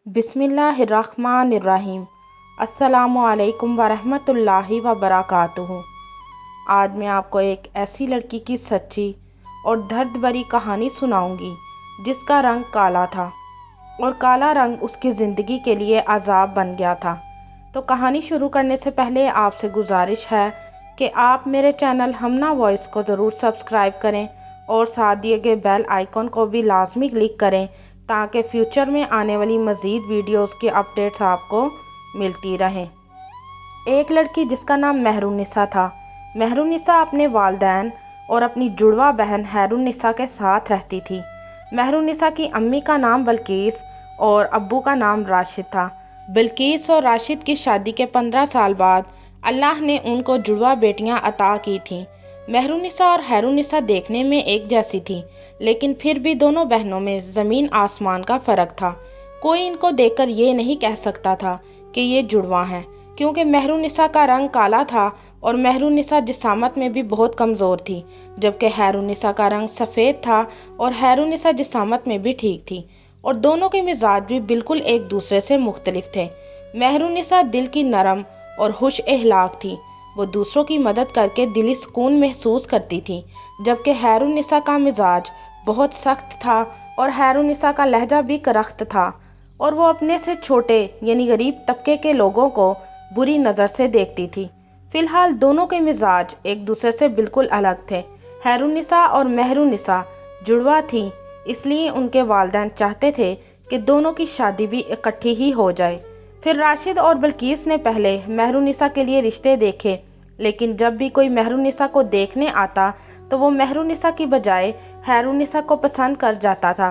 बिस्मिल्लाहिर्रहमानिर्रहीम। अस्सलामु अलैकुम वरहमतुल्लाहि वबरकातुहू। आज मैं आपको एक ऐसी लड़की की सच्ची और दर्द भरी कहानी सुनाऊंगी जिसका रंग काला था और काला रंग उसकी ज़िंदगी के लिए अजाब बन गया था। तो कहानी शुरू करने से पहले आपसे गुजारिश है कि आप मेरे चैनल हमना वॉइस को ज़रूर सब्सक्राइब करें और साथ दिए गए बेल आइकॉन को भी लाजमी क्लिक करें ताकि फ्यूचर में आने वाली मज़ीद वीडियोस की अपडेट्स आपको मिलती रहें। एक लड़की जिसका नाम महरुनिसा था। महरुनिसा अपने वालिदैन और अपनी जुड़वा बहन हैरुनिसा के साथ रहती थी। महरुनिसा की अम्मी का नाम बल्कीस और अब्बू का नाम राशिद था। बल्कीस और राशिद की शादी के 15 साल बाद अल्लाह ने उनको जुड़वा बेटियां अता की थीं। महरुनिसा और हैरुनिसा देखने में एक जैसी थी, लेकिन फिर भी दोनों बहनों में ज़मीन आसमान का फ़र्क था। कोई इनको देखकर ये नहीं कह सकता था कि ये जुड़वा हैं, क्योंकि महरुनिसा का रंग काला था और महरुनिसा जिसामत में भी बहुत कमज़ोर थी, जबकि हैरुनिसा का रंग सफ़ेद था और हैरुनिसा जिसामत में भी ठीक थी और दोनों के मिजाज भी बिल्कुल एक दूसरे से मुख्तलिफ थे। महरुनिसा दिल की नरम और खुश अखलाक थी। वो दूसरों की मदद करके दिली सुकून महसूस करती थी, जबकि हैरुनिसा का मिजाज बहुत सख्त था और हैरुनिसा का लहजा भी करख्त था और वो अपने से छोटे यानी गरीब तबके के लोगों को बुरी नज़र से देखती थी। फ़िलहाल दोनों के मिजाज एक दूसरे से बिल्कुल अलग थे। हैरुनिसा और महरुनिसा जुड़वा थी, इसलिए उनके वालिदैन चाहते थे कि दोनों की शादी भी इकट्ठी ही हो जाए। फिर राशिद और बल्कीस ने पहले महरुनिसा के लिए रिश्ते देखे, लेकिन जब भी कोई महरुनिसा को देखने आता तो वो महरुनिसा की बजाय हैरुनिसा को पसंद कर जाता था।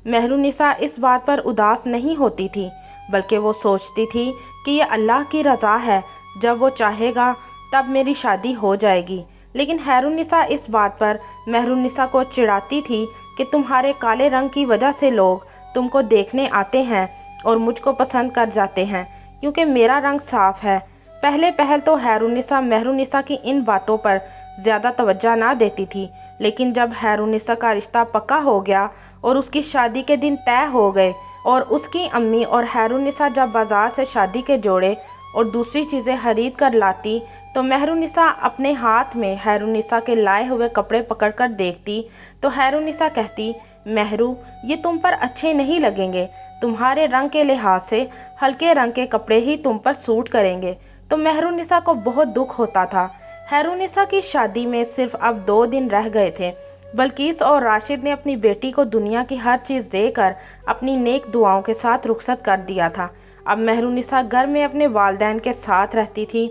महरुनिसा इस बात पर उदास नहीं होती थी, बल्कि वो सोचती थी कि ये अल्लाह की रज़ा है, जब वो चाहेगा तब मेरी शादी हो जाएगी। लेकिन हैरुनिसा इस बात पर महरुनिसा को चिढ़ाती थी कि तुम्हारे काले रंग की वजह से लोग तुमको देखने आते हैं और मुझको पसंद कर जाते हैं, क्योंकि मेरा रंग साफ़ है। पहल तो हैरुनिसा महरुनिसा की इन बातों पर ज़्यादा तवज्जो ना देती थी, लेकिन जब हैरुनिसा का रिश्ता पक्का हो गया और उसकी शादी के दिन तय हो गए और उसकी अम्मी और हैरुनिसा जब बाज़ार से शादी के जोड़े और दूसरी चीज़ें खरीद कर लाती तो महरुनिसा अपने हाथ में हैरुनिसा के लाए हुए कपड़े पकड़कर देखती तो हैरुनिसा कहती, महरू ये तुम पर अच्छे नहीं लगेंगे, तुम्हारे रंग के लिहाज से हल्के रंग के कपड़े ही तुम पर सूट करेंगे। तो महरुनिसा को बहुत दुख होता था। हैरुनिसा की शादी में सिर्फ अब 2 दिन रह गए थे। बल्कीस और राशिद ने अपनी बेटी को दुनिया की हर चीज़ देकर अपनी नेक दुआओं के साथ रुखसत कर दिया था। अब महरुनिसा घर में अपने वालिदैन के साथ रहती थी।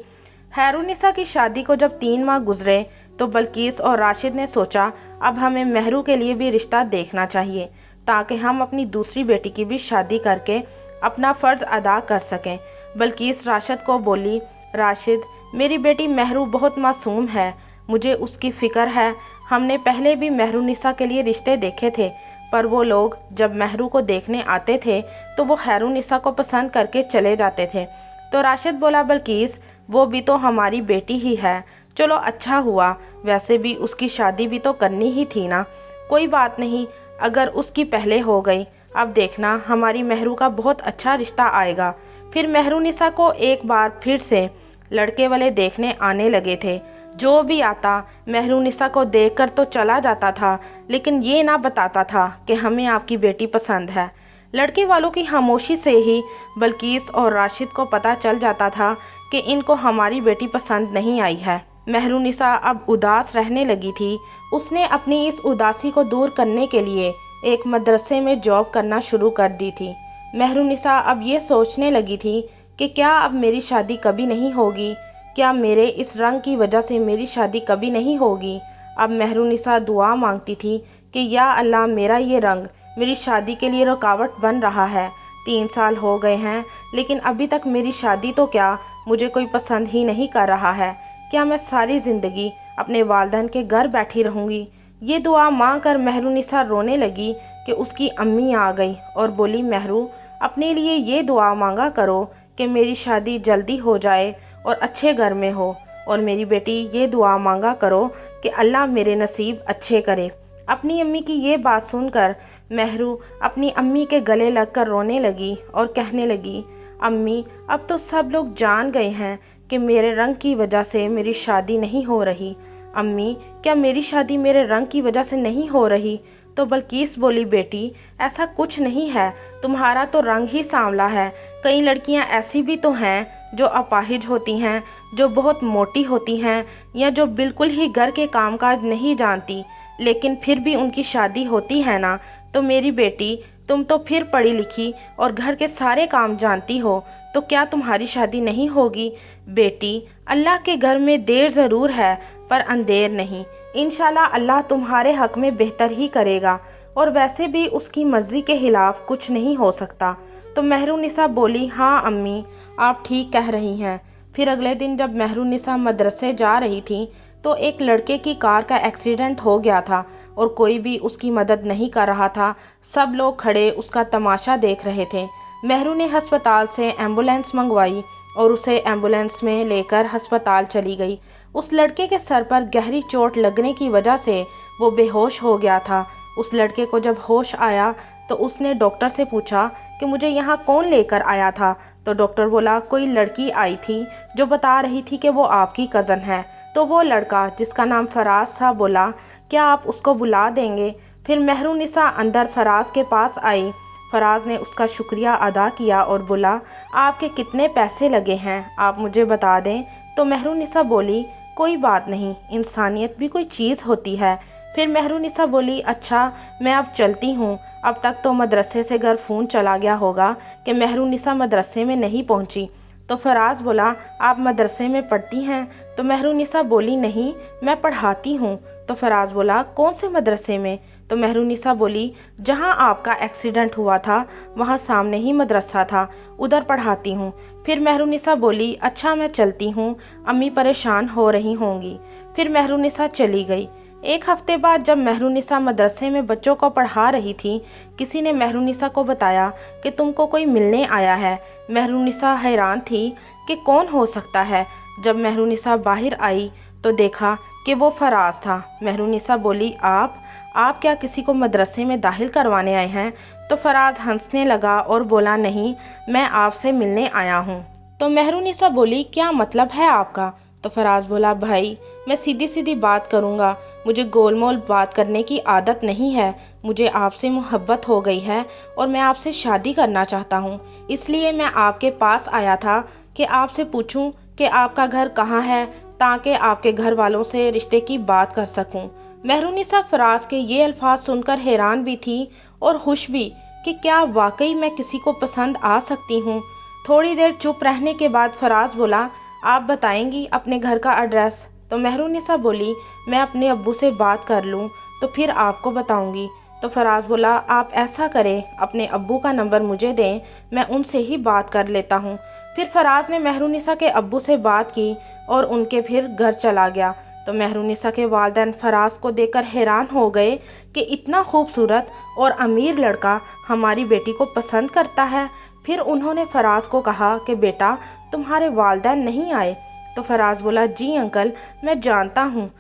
हैरुनिसा की शादी को जब 3 माह गुजरे तो बल्कीस और राशिद ने सोचा अब हमें महरू के लिए भी रिश्ता देखना चाहिए, ताकि हम अपनी दूसरी बेटी की भी शादी करके अपना फ़र्ज़ अदा कर सकें। बल्कीस राशिद को बोली, राशिद मेरी बेटी महरू बहुत मासूम है, मुझे उसकी फ़िक्र है। हमने पहले भी महरुनिसा के लिए रिश्ते देखे थे, पर वो लोग जब महरू को देखने आते थे तो वो हैरुनिसा को पसंद करके चले जाते थे। तो राशिद बोला, बल्कीस वो भी तो हमारी बेटी ही है, चलो अच्छा हुआ, वैसे भी उसकी शादी भी तो करनी ही थी ना। कोई बात नहीं, अगर उसकी पहले हो गई, अब देखना हमारी महरू का बहुत अच्छा रिश्ता आएगा। फिर महरुनिसा को एक बार फिर से लड़के वाले देखने आने लगे थे। जो भी आता महरुनिसा को देखकर तो चला जाता था, लेकिन ये ना बताता था कि हमें आपकी बेटी पसंद है। लड़के वालों की खामोशी से ही बल्कीस और राशिद को पता चल जाता था कि इनको हमारी बेटी पसंद नहीं आई है। महरुनिसा अब उदास रहने लगी थी। उसने अपनी इस उदासी को दूर करने के लिए एक मदरसे में जॉब करना शुरू कर दी थी। महरुनिसा अब ये सोचने लगी थी कि क्या अब मेरी शादी कभी नहीं होगी, क्या मेरे इस रंग की वजह से मेरी शादी कभी नहीं होगी। अब महरुनिसा दुआ मांगती थी कि या अल्लाह मेरा ये रंग मेरी शादी के लिए रुकावट बन रहा है। 3 साल हो गए हैं, लेकिन अभी तक मेरी शादी तो क्या मुझे कोई पसंद ही नहीं कर रहा है। क्या मैं सारी ज़िंदगी अपने वालिदैन के घर बैठी रहूँगी। ये दुआ मांग कर महरुनिसा रोने लगी कि उसकी अम्मी आ गई और बोली, महरू अपने लिए ये दुआ मांगा करो कि मेरी शादी जल्दी हो जाए और अच्छे घर में हो, और मेरी बेटी ये दुआ मांगा करो कि अल्लाह मेरे नसीब अच्छे करे। अपनी अम्मी की ये बात सुनकर महरू अपनी अम्मी के गले लगकर रोने लगी और कहने लगी, अम्मी अब तो सब लोग जान गए हैं कि मेरे रंग की वजह से मेरी शादी नहीं हो रही। अम्मी क्या मेरी शादी मेरे रंग की वजह से नहीं हो रही? तो बल्कीस बोली, बेटी ऐसा कुछ नहीं है, तुम्हारा तो रंग ही सांवला है। कई लड़कियां ऐसी भी तो हैं जो अपाहिज होती हैं, जो बहुत मोटी होती हैं या जो बिल्कुल ही घर के कामकाज नहीं जानती, लेकिन फिर भी उनकी शादी होती है ना। तो मेरी बेटी तुम तो फिर पढ़ी लिखी और घर के सारे काम जानती हो, तो क्या तुम्हारी शादी नहीं होगी? बेटी अल्लाह के घर में देर ज़रूर है पर अंधेर नहीं। इंशाल्लाह अल्लाह तुम्हारे हक़ में बेहतर ही करेगा, और वैसे भी उसकी मर्ज़ी के ख़िलाफ़ कुछ नहीं हो सकता। तो महरुनिसा बोली, हाँ अम्मी आप ठीक कह रही हैं। फिर अगले दिन जब महरुनिसा मदरसे जा रही थी तो एक लड़के की कार का एक्सीडेंट हो गया था और कोई भी उसकी मदद नहीं कर रहा था। सब लोग खड़े उसका तमाशा देख रहे थे। महरू ने अस्पताल से एम्बुलेंस मंगवाई और उसे एम्बुलेंस में लेकर अस्पताल चली गई। उस लड़के के सर पर गहरी चोट लगने की वजह से वो बेहोश हो गया था। उस लड़के को जब होश आया तो उसने डॉक्टर से पूछा कि मुझे यहाँ कौन लेकर आया था? तो डॉक्टर बोला, कोई लड़की आई थी जो बता रही थी कि वो आपकी कज़न है। तो वो लड़का जिसका नाम फराज था बोला, क्या आप उसको बुला देंगे? फिर महरुनिसा अंदर फराज के पास आई। फराज ने उसका शुक्रिया अदा किया और बोला, आपके कितने पैसे लगे हैं आप मुझे बता दें। तो महरुनिसा बोली, कोई बात नहीं, इंसानियत भी कोई चीज़ होती है। फिर महरुनिसा बोली, अच्छा मैं अब चलती हूँ। अब तक तो मदरसे से घर फ़ोन चला गया होगा कि महरुनिसा मदरसे में नहीं पहुँची। तो फराज बोला, आप मदरसे में पढ़ती हैं? तो महरुनिसा बोली, नहीं मैं पढ़ाती हूँ। तो फराज बोला, कौन से मदरसे में? तो महरुनिसा बोली, जहाँ आपका एक्सीडेंट हुआ था वहाँ सामने ही मदरसा था, उधर पढ़ाती हूँ। फिर महरुनिसा बोली, अच्छा मैं चलती हूँ, अम्मी परेशान हो रही होंगी। फिर महरुनिसा चली गई। एक हफ्ते बाद जब महरुनिसा मदरसे में बच्चों को पढ़ा रही थी, किसी ने महरुनिसा को बताया कि तुमको कोई मिलने आया है। महरुनिसा हैरान थी कि कौन हो सकता है। जब महरुनिसा बाहर आई तो देखा कि वो फराज था। महरुनिसा बोली, आप क्या किसी को मदरसे में दाखिल करवाने आए हैं? तो फराज हंसने लगा और बोला, नहीं मैं आपसे मिलने आया हूँ। तो महरुनिसा बोली, क्या मतलब है आपका? तो फराज बोला, भाई मैं सीधी सीधी बात करूँगा, मुझे गोलमोल बात करने की आदत नहीं है। मुझे आपसे मोहब्बत हो गई है और मैं आपसे शादी करना चाहता हूँ, इसलिए मैं आपके पास आया था कि आपसे पूछूं कि आपका घर कहाँ है, ताकि आपके घर वालों से रिश्ते की बात कर सकूँ। महरुनिसा फराज के ये अल्फाज सुनकर हैरान भी थी और खुश भी कि क्या वाकई मैं किसी को पसंद आ सकती हूँ। थोड़ी देर चुप रहने के बाद फराज बोला, आप बताएंगी अपने घर का एड्रेस? तो महरुनिसा बोली, मैं अपने अब्बू से बात कर लूँ तो फिर आपको बताऊंगी। तो फराज बोला, आप ऐसा करें अपने अब्बू का नंबर मुझे दें, मैं उनसे ही बात कर लेता हूँ। फिर फराज ने महरुनिसा के अब्बू से बात की और उनके फिर घर चला गया। तो महरुनिसा के वालिदैन फराज को देखकर हैरान हो गए कि इतना खूबसूरत और अमीर लड़का हमारी बेटी को पसंद करता है। फिर उन्होंने फराज को कहा कि बेटा तुम्हारे वालिदैन नहीं आए? तो फराज बोला, जी अंकल मैं जानता हूँ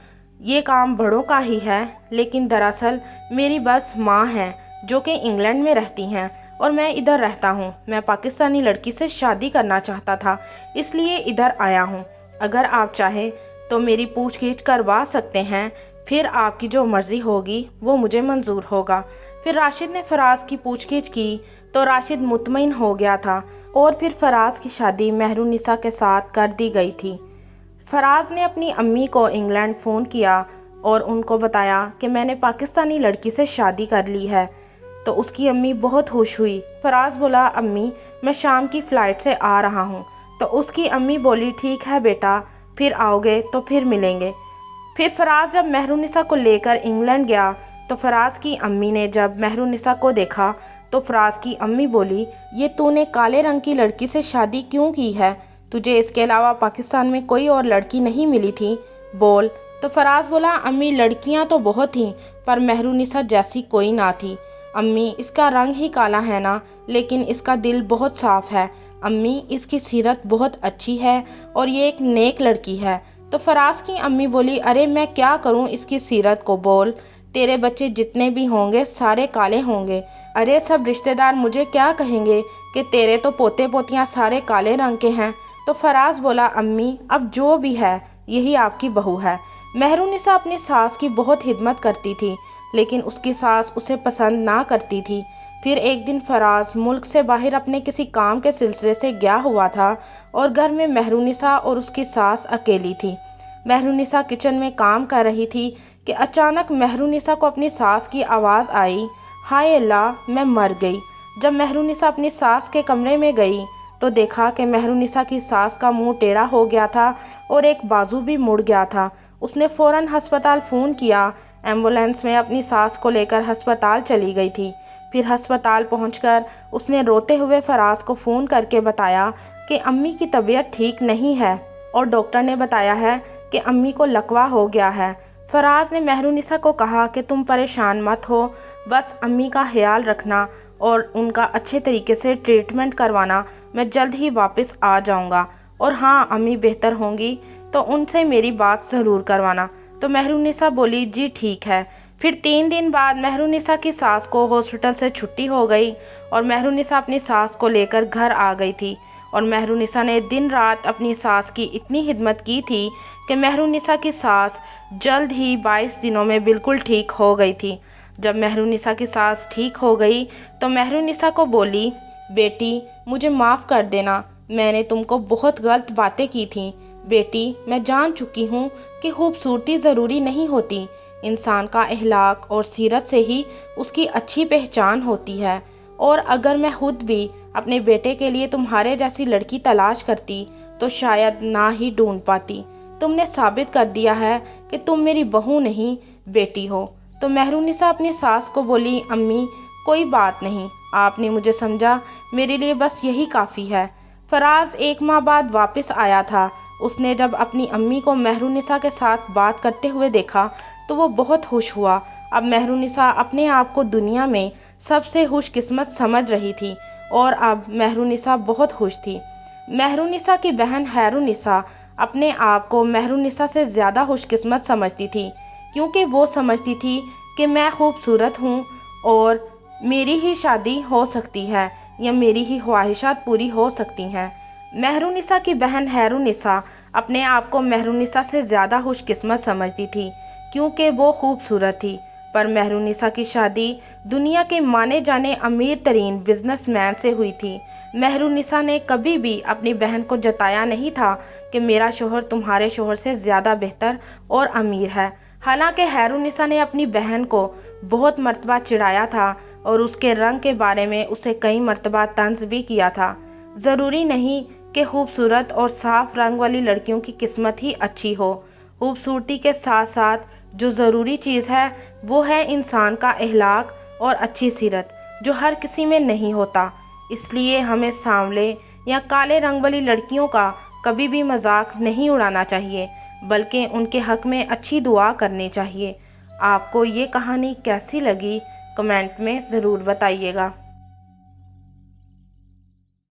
ये काम बड़ों का ही है, लेकिन दरअसल मेरी बस माँ हैं जो कि इंग्लैंड में रहती हैं और मैं इधर रहता हूँ। मैं पाकिस्तानी लड़की से शादी करना चाहता था, इसलिए इधर आया हूँ। अगर आप चाहें तो मेरी पूछगिछ करवा सकते हैं, फिर आपकी जो मर्ज़ी होगी वो मुझे मंजूर होगा। फिर राशिद ने फराज की पूछगिछ की तो राशिद मुतमईन हो गया था और फिर फराज की शादी महरुनिसा के साथ कर दी गई थी। फराज ने अपनी अम्मी को इंग्लैंड फ़ोन किया और उनको बताया कि मैंने पाकिस्तानी लड़की से शादी कर ली है। तो उसकी अम्मी बहुत खुश हुई। फराज बोला, अम्मी मैं शाम की फ़्लाइट से आ रहा हूँ। तो उसकी अम्मी बोली, ठीक है बेटा, फिर आओगे तो फिर मिलेंगे। फिर फराज जब महरुनिसा को लेकर इंग्लैंड गया तो फराज की अम्मी ने जब महरुनिसा को देखा तो फराज की अम्मी बोली, ये तूने काले रंग की लड़की से शादी क्यों की है? तुझे इसके अलावा पाकिस्तान में कोई और लड़की नहीं मिली थी? बोल। तो फराज बोला, अम्मी लड़कियां तो बहुत थीं पर महरुनिसा जैसी कोई ना थी। अम्मी इसका रंग ही काला है ना, लेकिन इसका दिल बहुत साफ़ है। अम्मी इसकी सीरत बहुत अच्छी है और ये एक नेक लड़की है। तो फराज की अम्मी बोली, अरे मैं क्या करूं इसकी सीरत को? बोल। तेरे बच्चे जितने भी होंगे सारे काले होंगे। अरे सब रिश्तेदार मुझे क्या कहेंगे कि तेरे तो पोते पोतियाँ सारे काले रंग के हैं। तो फराज बोला, अम्मी अब जो भी है यही आपकी बहू है। मेहरुनिसा अपनी सास की बहुत खिदमत करती थी, लेकिन उसकी सास उसे पसंद ना करती थी। फिर एक दिन फराज मुल्क से बाहर अपने किसी काम के सिलसिले से गया हुआ था और घर में मेहरुनिसा और उसकी सास अकेली थी। मेहरुनिसा किचन में काम कर रही थी कि अचानक मेहरुनिसा को अपनी सास की आवाज़ आई, हाय अल्लाह मैं मर गई। जब मेहरुनिसा अपनी सास के कमरे में गई तो देखा कि मेहरुनिसा की सास का मुंह टेढ़ा हो गया था और एक बाजू भी मुड़ गया था। उसने फ़ौरन हस्पताल फ़ोन किया। एम्बुलेंस में अपनी सास को लेकर हस्पताल चली गई थी। फिर हस्पताल पहुंचकर उसने रोते हुए फराज को फ़ोन करके बताया कि अम्मी की तबीयत ठीक नहीं है और डॉक्टर ने बताया है कि अम्मी को लकवा हो गया है। फराज ने मेहरुनिसा को कहा कि तुम परेशान मत हो, बस अम्मी का ख्याल रखना और उनका अच्छे तरीके से ट्रीटमेंट करवाना। मैं जल्द ही वापस आ जाऊंगा और हाँ, अम्मी बेहतर होंगी तो उनसे मेरी बात ज़रूर करवाना। तो मेहरुनिसा बोली, जी ठीक है। फिर 3 दिन बाद मेहरुनिसा की सास को हॉस्पिटल से छुट्टी हो गई और मेहरुनिसा अपनी सास को लेकर घर आ गई थी। और मेहरुनिसा ने दिन रात अपनी सास की इतनी खिदमत की थी कि मेहरुनिसा की सास जल्द ही 22 दिनों में बिल्कुल ठीक हो गई थी। जब मेहरुनिसा की सास ठीक हो गई तो मेहरुनिसा को बोली, बेटी मुझे माफ़ कर देना, मैंने तुमको बहुत गलत बातें की थी। बेटी मैं जान चुकी हूँ कि खूबसूरती ज़रूरी नहीं होती, इंसान का अखलाक और सीरत से ही उसकी अच्छी पहचान होती है। और अगर मैं खुद भी अपने बेटे के लिए तुम्हारे जैसी लड़की तलाश करती तो शायद ना ही ढूंढ पाती। तुमने साबित कर दिया है कि तुम मेरी बहू नहीं बेटी हो। तो मेहरुनिसा अपनी सास को बोली, अम्मी कोई बात नहीं, आपने मुझे समझा, मेरे लिए बस यही काफ़ी है। फराज 1 माह बाद वापस आया था। उसने जब अपनी अम्मी को मेहरुनिसा के साथ बात करते हुए देखा तो वो बहुत खुश हुआ। अब मेहरुनिसा अपने आप को दुनिया में सबसे खुशकिस्मत समझ रही थी और अब मेहरुनिसा बहुत खुश थी। मेहरुनिसा की बहन हैरुनिसा अपने आप को मेहरुनिसा से ज़्यादा खुशकिस्मत समझती थी, क्योंकि वो समझती थी कि मैं खूबसूरत हूँ और मेरी ही शादी हो सकती है या मेरी ही ख्वाहिशात पूरी हो सकती हैं। मेहरुनिसा की बहन हैरुनिसा अपने आप को मेहरुनिसा से ज़्यादा खुशकिस्मत समझती थी, क्योंकि वो खूबसूरत थी। पर मेहरुनिसा की शादी दुनिया के माने जाने अमीर तरीन बिजनेसमैन से हुई थी। मेहरुनिसा ने कभी भी अपनी बहन को जताया नहीं था कि मेरा शोहर तुम्हारे शोहर से ज़्यादा बेहतर और अमीर है। हालांकि हैरुनिसा ने अपनी बहन को बहुत मर्तबा चिढ़ाया था और उसके रंग के बारे में उसे कई मर्तबा तंज भी किया था। ज़रूरी नहीं कि खूबसूरत और साफ रंग वाली लड़कियों की किस्मत ही अच्छी हो। खूबसूरती के साथ साथ जो ज़रूरी चीज़ है वो है इंसान का अखलाक और अच्छी सीरत, जो हर किसी में नहीं होता। इसलिए हमें सांवले या काले रंग वाली लड़कियों का कभी भी मजाक नहीं उड़ाना चाहिए, बल्कि उनके हक़ में अच्छी दुआ करनी चाहिए। आपको ये कहानी कैसी लगी कमेंट में ज़रूर बताइएगा।